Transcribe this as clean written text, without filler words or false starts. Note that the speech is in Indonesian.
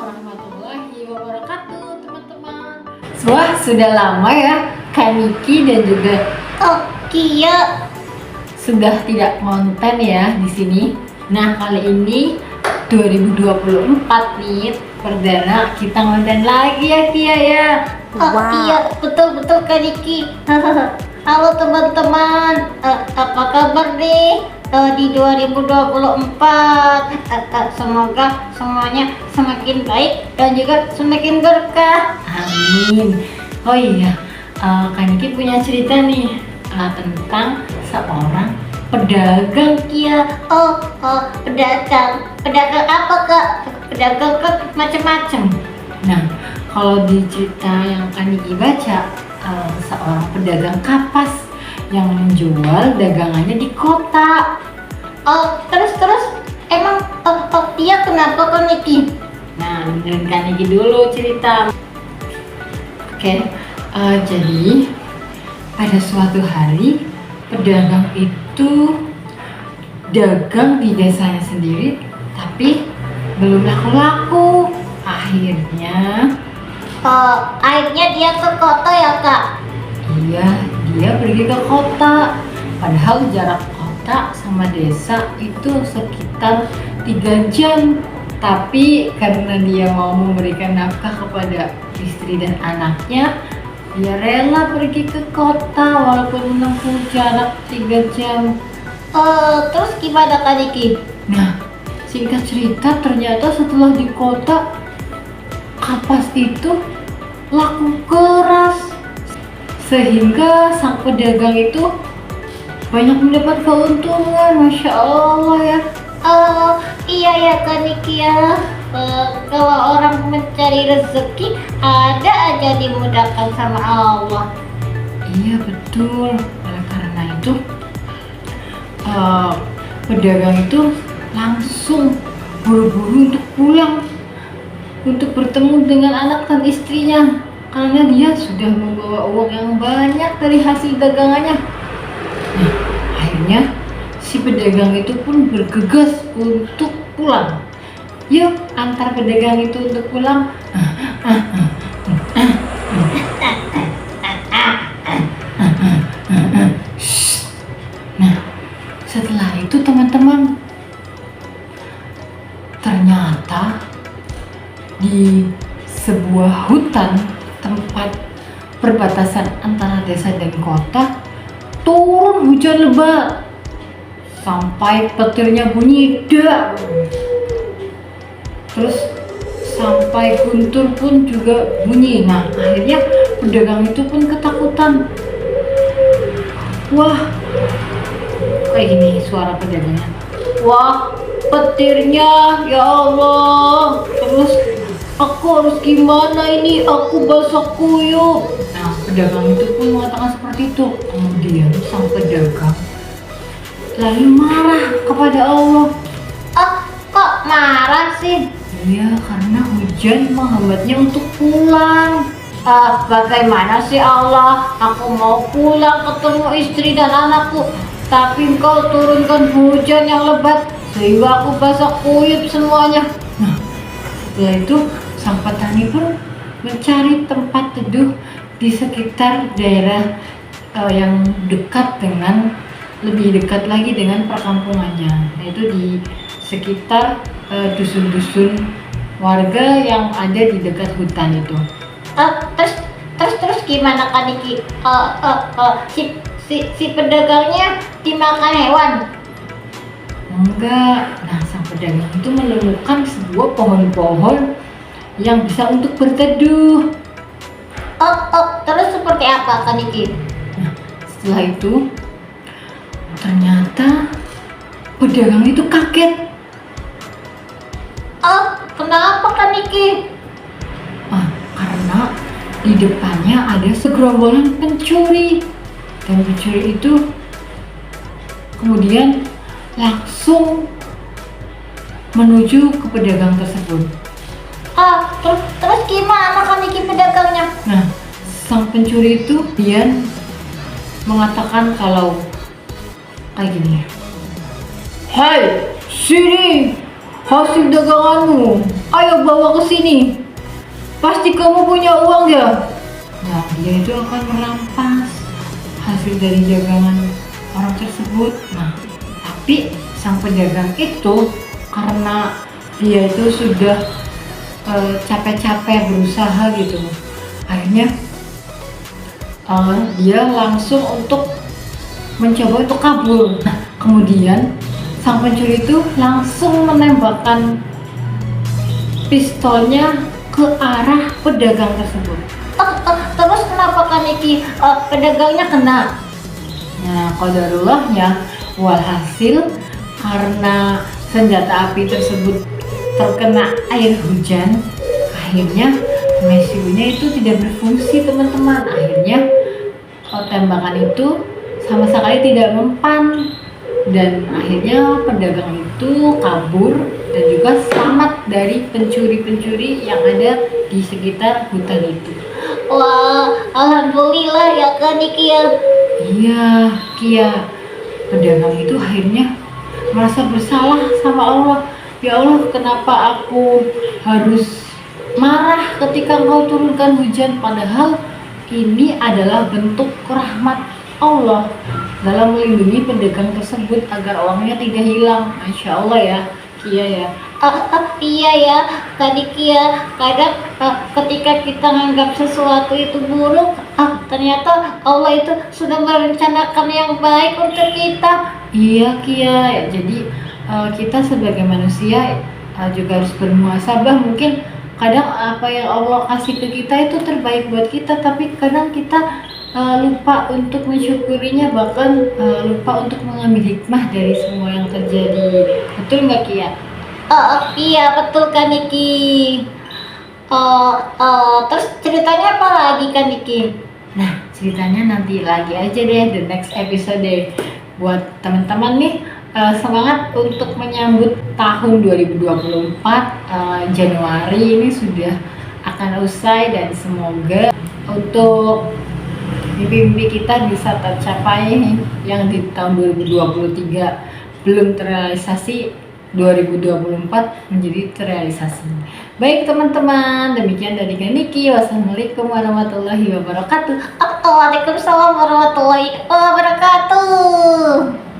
warahmatullahi wabarakatuh, teman-teman. Wah, sudah lama ya Kak Niki dan juga Kia sudah tidak konten ya di sini. Nah, kali ini 2024 nih, perdana kita konten lagi ya Kia ya. Iya, betul Kak Niki. Halo teman-teman, apa kabar nih di 2024? Semoga semuanya semakin baik dan juga semakin berkah. Amin. Oh iya, Kak Niki punya cerita nih tentang seorang pedagang Kia. Pedagang apa Kak? Pedagang kan macam-macam. Nah, kalau di cerita yang Kak Niki baca, seorang pedagang kapas yang menjual dagangannya di kota. Terus emang dia kenapa Kak Niki? Nah, dengerin Kak Niki dulu cerita. Oke, jadi pada suatu hari pedagang itu dagang di desanya sendiri, tapi belum laku-laku. Akhirnya Dia ke kota ya Kak? iya, dia pergi ke kota. Padahal jarak kota sama desa itu sekitar 3 jam. Tapi karena dia mau memberikan nafkah kepada istri dan anaknya, dia rela pergi ke kota walaupun menempuh jarak 3 jam. Terus gimana Kak Niki? Nah, singkat cerita ternyata setelah di kota, kapas itu laku keras. Sehingga sang pedagang itu banyak mendapat keuntungan, Masya Allah ya. Iya ya Kak Niki ya. Kalau orang mencari rezeki ada aja dimudahkan sama Allah. Iya betul. Oleh karena itu, pedagang itu langsung buru-buru untuk pulang untuk bertemu dengan anak dan istrinya, karena dia sudah membawa uang yang banyak dari hasil dagangannya. Nah, akhirnya si pedagang itu pun bergegas untuk pulang. Yuk, antar pedagang itu untuk pulang. Nah, setelah itu teman-teman, ternyata di sebuah hutan tempat perbatasan antara desa dan kota turun hujan lebat sampai petirnya bunyi dak, terus sampai guntur pun juga bunyi. Nah, akhirnya pedagang itu pun ketakutan. Wah, kayak gini suara pedagangnya. Wah, petirnya, ya Allah. Terus aku harus gimana ini? Aku basah kuyup. Nah, pedagang itu pun mengatakan seperti itu. Kemudian sang pedagang lalu marah kepada Allah. Kok marah sih? Iya, karena hujan menghambatnya untuk pulang. Bagaimana sih Allah? Aku mau pulang ketemu istri dan anakku, tapi engkau turunkan hujan yang lebat sehingga aku basah kuyup semuanya. Nah, setelah itu sang petani pun mencari tempat teduh di sekitar daerah yang lebih dekat lagi dengan perkampungannya, yaitu di sekitar dusun-dusun warga yang ada di dekat hutan itu. Terus gimana Kak Niki? Si pedagangnya dimakan hewan? Enggak. Nah, sang pedagang itu menemukan sebuah pohon-pohon yang bisa untuk berteduh. Terus seperti apa Kak Niki? Nah, setelah itu ternyata pedagang itu kaget. Kenapa Kak Niki? Karena di depannya ada segerombolan pencuri, dan pencuri itu kemudian langsung menuju ke pedagang tersebut. Terus gimana Kak Niki pedagangnya? Nah, sang pencuri itu dia mengatakan kalau kayak gini. Hei, sini, hasil daganganmu. Ayo bawa ke sini. Pasti kamu punya uang ya. Nah, dia itu akan merampas hasil dari dagangan orang tersebut. Nah, tapi sang pedagang itu karena dia itu sudah capek-capek berusaha gitu, akhirnya dia langsung untuk mencoba untuk kabur. Nah, kemudian sang pencuri itu langsung menembakkan pistolnya ke arah pedagang tersebut. Terus kenapa kan Niki pedagangnya kena? Nah, qadarullah walhasil karena senjata api tersebut terkena air hujan, akhirnya mesinnya itu tidak berfungsi teman-teman. Akhirnya tembakan itu sama sekali tidak mempan dan akhirnya pedagang itu kabur dan juga selamat dari pencuri-pencuri yang ada di sekitar hutan itu. Wah, alhamdulillah ya kan Niki ya. Iya, Kia. Pedagang itu akhirnya merasa bersalah sama Allah. Ya Allah, kenapa aku harus marah ketika Engkau turunkan hujan, padahal ini adalah bentuk rahmat Allah dalam melindungi pedagang tersebut agar uangnya tidak hilang. Masya Allah ya, Kia ya. Iya ya, Kak Niki ya. Kadang ketika kita menganggap sesuatu itu buruk, ternyata Allah itu sudah merencanakan yang baik untuk kita. Iya Kia, jadi kita sebagai manusia juga harus bermuhasabah. Mungkin kadang apa yang Allah kasih ke kita itu terbaik buat kita, tapi kadang kita lupa untuk mensyukurinya, bahkan lupa untuk mengambil hikmah dari semua yang terjadi. Betul nggak Kia? Iya betul kan Niki. Terus ceritanya apa lagi kan Niki? Nah, ceritanya nanti lagi aja deh, the next episode. Buat teman-teman nih, semangat untuk menyambut tahun 2024. Januari ini sudah akan usai dan semoga untuk mimpi-mimpi kita bisa tercapai yang di tahun 2023 belum terrealisasi, 2024 menjadi terrealisasi. Baik teman-teman, demikian dari Niki. Wassalamualaikum warahmatullahi wabarakatuh. Waalaikumsalam warahmatullahi wabarakatuh.